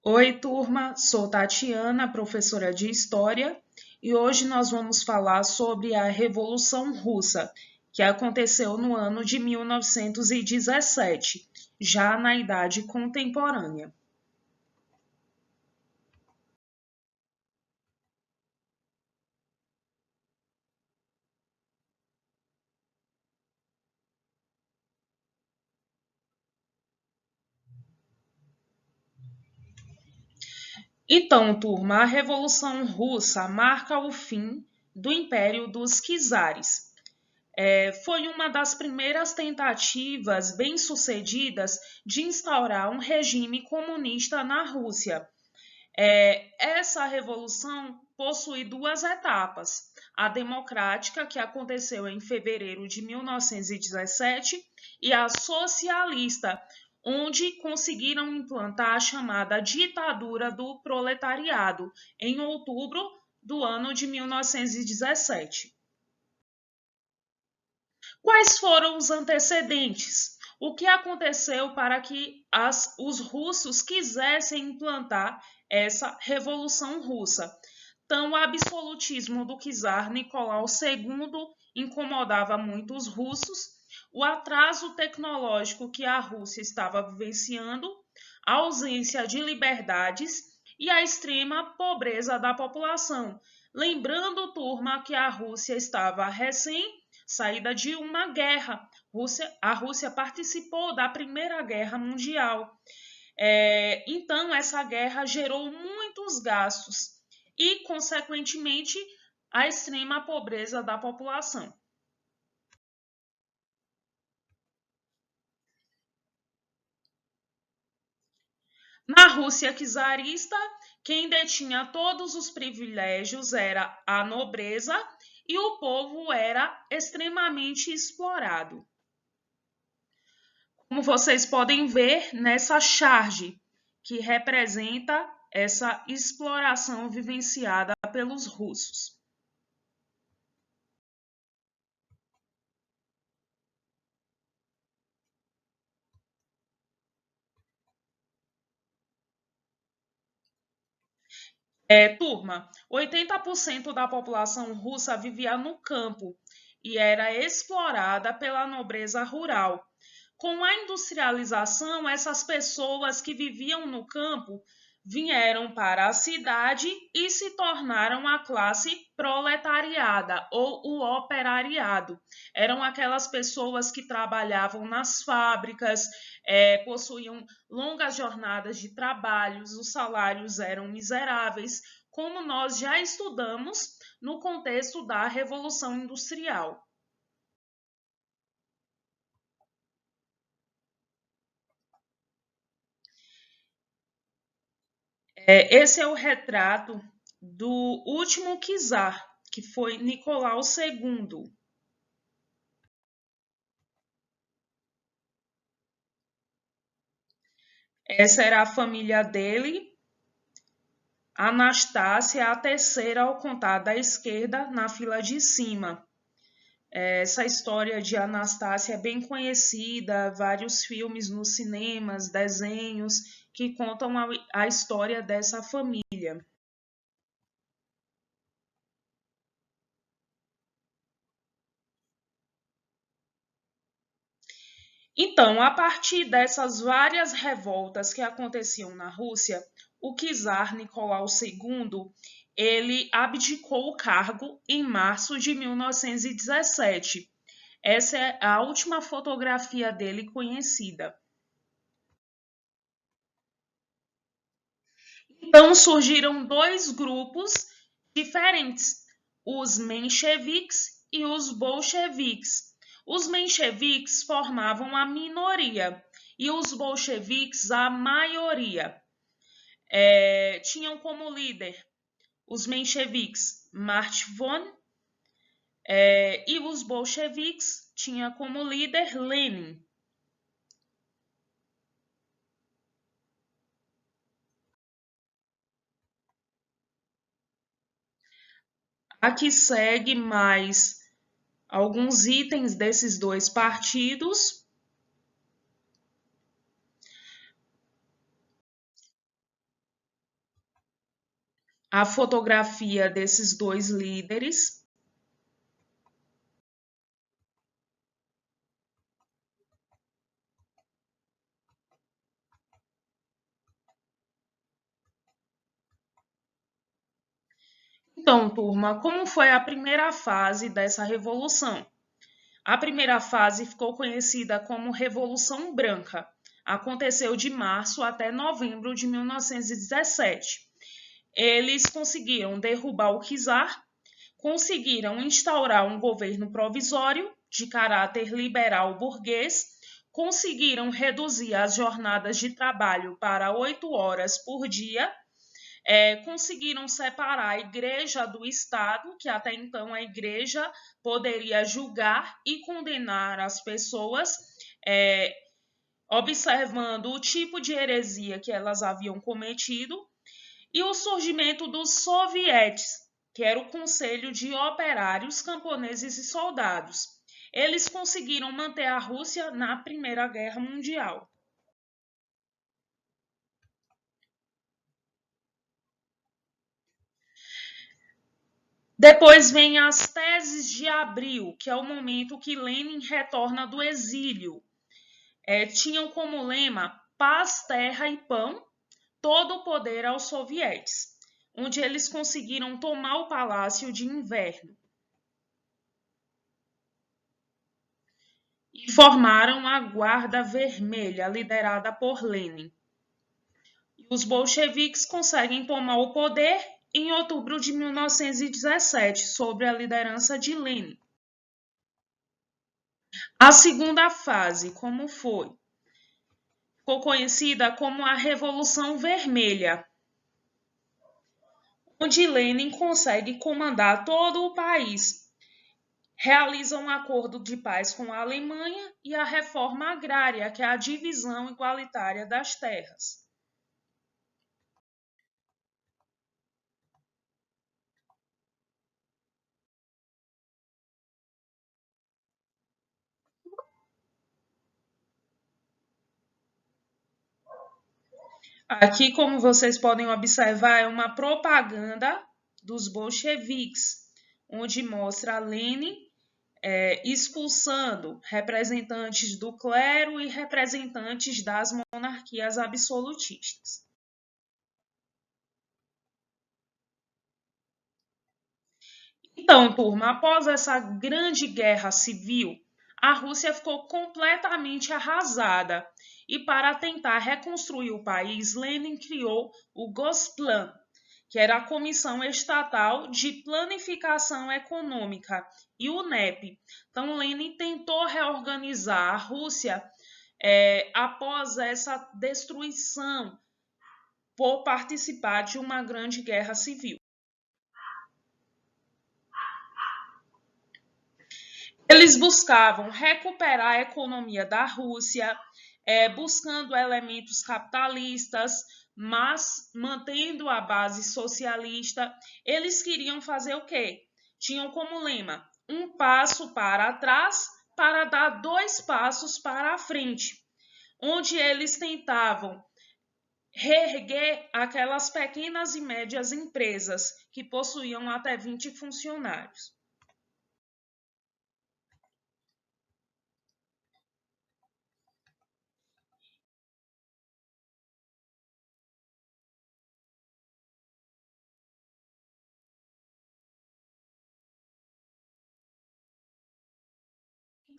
Oi, turma, sou Tatiana, professora de História, e hoje nós vamos falar sobre a Revolução Russa, que aconteceu no ano de 1917, já na Idade Contemporânea. Então, turma, a Revolução Russa marca o fim do Império dos Czares. Foi uma das primeiras tentativas bem-sucedidas de instaurar um regime comunista na Rússia. Essa revolução possui duas etapas: a democrática, que aconteceu em fevereiro de 1917, e a socialista, onde conseguiram implantar a chamada ditadura do proletariado em outubro do ano de 1917. Quais foram os antecedentes? O que aconteceu para que os russos quisessem implantar essa Revolução Russa? Então, o absolutismo do czar Nicolau II incomodava muito os russos, o atraso tecnológico que a Rússia estava vivenciando, a ausência de liberdades e a extrema pobreza da população. Lembrando, turma, que a Rússia estava recém saída de uma guerra. A Rússia participou da Primeira Guerra Mundial. Então, essa guerra gerou muitos gastos e, consequentemente, a extrema pobreza da população. Na Rússia czarista, quem detinha todos os privilégios era a nobreza e o povo era extremamente explorado. Como vocês podem ver nessa charge, que representa essa exploração vivenciada pelos russos. Turma, 80% da população russa vivia no campo e era explorada pela nobreza rural. Com a industrialização, essas pessoas que viviam no campo vieram para a cidade e se tornaram a classe proletariada ou o operariado. Eram aquelas pessoas que trabalhavam nas fábricas, possuíam longas jornadas de trabalho, os salários eram miseráveis, como nós já estudamos no contexto da Revolução Industrial. Esse é o retrato do último czar, que foi Nicolau II. Essa era a família dele. Anastácia, a terceira ao contar da esquerda, na fila de cima. Essa história de Anastácia é bem conhecida, vários filmes nos cinemas, desenhos que contam a história dessa família. Então, a partir dessas várias revoltas que aconteciam na Rússia, o czar Nicolau II, ele abdicou o cargo em março de 1917. Essa é a última fotografia dele conhecida. Então surgiram dois grupos diferentes, os mencheviques e os bolcheviques. Os mencheviques formavam a minoria e os bolcheviques a maioria. Tinham como líder os mencheviques Martivon, e os bolcheviques tinham como líder Lenin. Aqui segue mais alguns itens desses dois partidos. a fotografia desses dois líderes. Então, turma, como foi a primeira fase dessa revolução? A primeira fase ficou conhecida como Revolução Branca. Aconteceu de março até novembro de 1917. Eles conseguiram derrubar o czar, conseguiram instaurar um governo provisório de caráter liberal burguês, conseguiram reduzir as jornadas de trabalho para 8 horas por dia, conseguiram separar a igreja do Estado, que até então a igreja poderia julgar e condenar as pessoas, é, observando o tipo de heresia que elas haviam cometido, e o surgimento dos sovietes, que era o Conselho de Operários, Camponeses e Soldados. Eles conseguiram manter a Rússia na Primeira Guerra Mundial. Depois vem as teses de abril, que é o momento que Lenin retorna do exílio. Tinham como lema paz, terra e pão, todo o poder aos sovietes, onde eles conseguiram tomar o Palácio de Inverno e formaram a Guarda Vermelha, liderada por Lenin. E os bolcheviques conseguem tomar o poder em outubro de 1917, sob a liderança de Lenin. A segunda fase, como foi? Ficou conhecida como a Revolução Vermelha, onde Lenin consegue comandar todo o país, realiza um acordo de paz com a Alemanha e a reforma agrária, que é a divisão igualitária das terras. Aqui, como vocês podem observar, é uma propaganda dos bolcheviques, onde mostra Lenin expulsando representantes do clero e representantes das monarquias absolutistas. Então, turma, após essa grande guerra civil, a Rússia ficou completamente arrasada. E para tentar reconstruir o país, Lenin criou o Gosplan, que era a Comissão Estatal de Planificação Econômica, e o NEP. Então, Lenin tentou reorganizar a Rússia após essa destruição por participar de uma grande guerra civil. Eles buscavam recuperar a economia da Rússia, buscando elementos capitalistas, mas mantendo a base socialista. Eles queriam fazer o quê? Tinham como lema um passo para trás para dar 2 passos para a frente, onde eles tentavam reerguer aquelas pequenas e médias empresas que possuíam até 20 funcionários.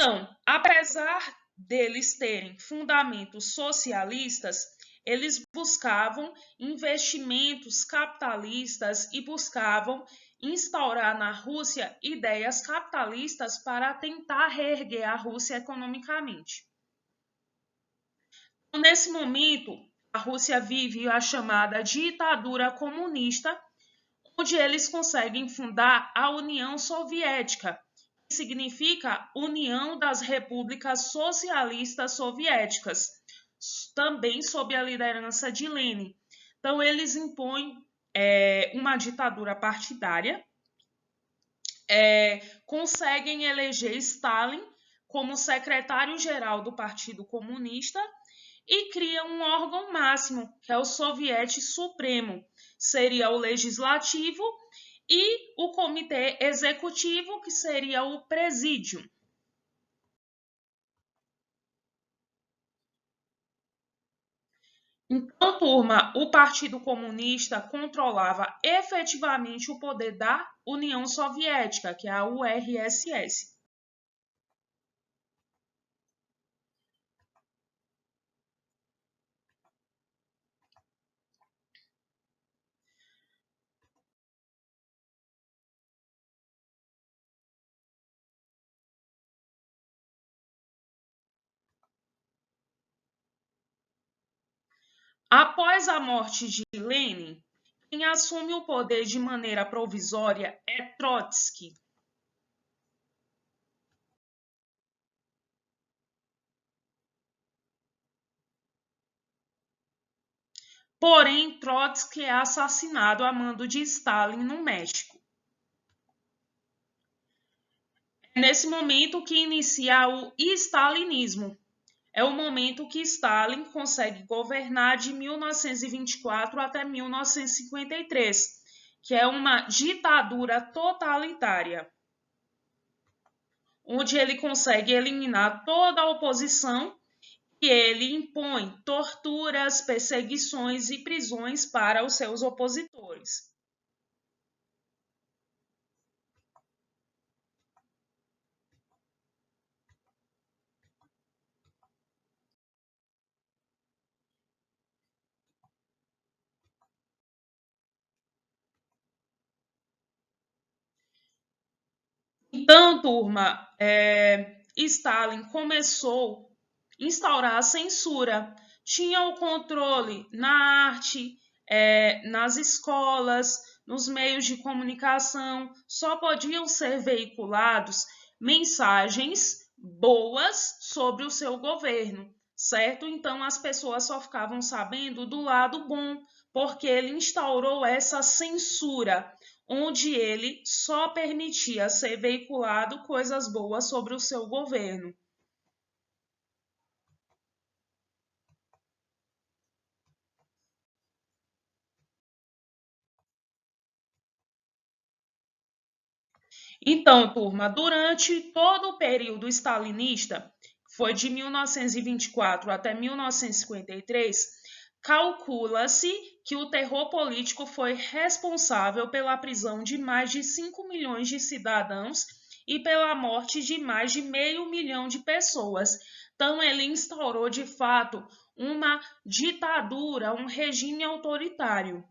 Então, apesar deles terem fundamentos socialistas, eles buscavam investimentos capitalistas e buscavam instaurar na Rússia ideias capitalistas para tentar reerguer a Rússia economicamente. Nesse momento, a Rússia vive a chamada ditadura comunista, onde eles conseguem fundar a União Soviética, que significa União das Repúblicas Socialistas Soviéticas, também sob a liderança de Lenin. Então, eles impõem uma ditadura partidária, conseguem eleger Stalin como secretário-geral do Partido Comunista e cria um órgão máximo, que é o Soviete Supremo. Seria o Legislativo e o Comitê Executivo, que seria o Presídio. Então, turma, o Partido Comunista controlava efetivamente o poder da União Soviética, que é a URSS. Após a morte de Lenin, quem assume o poder de maneira provisória é Trotsky. Porém, Trotsky é assassinado a mando de Stalin no México. É nesse momento que inicia o stalinismo. É o momento que Stalin consegue governar de 1924 até 1953, que é uma ditadura totalitária, onde ele consegue eliminar toda a oposição e ele impõe torturas, perseguições e prisões para os seus opositores. Então, turma, Stalin começou a instaurar a censura, tinha o controle na arte, nas escolas, nos meios de comunicação, só podiam ser veiculados mensagens boas sobre o seu governo, certo? Então as pessoas só ficavam sabendo do lado bom, porque ele instaurou essa censura, onde ele só permitia ser veiculado coisas boas sobre o seu governo. Então, turma, durante todo o período stalinista, que foi de 1924 até 1953, calcula-se que o terror político foi responsável pela prisão de mais de 5 milhões de cidadãos e pela morte de mais de meio milhão de pessoas. Então, ele instaurou de fato uma ditadura, um regime autoritário.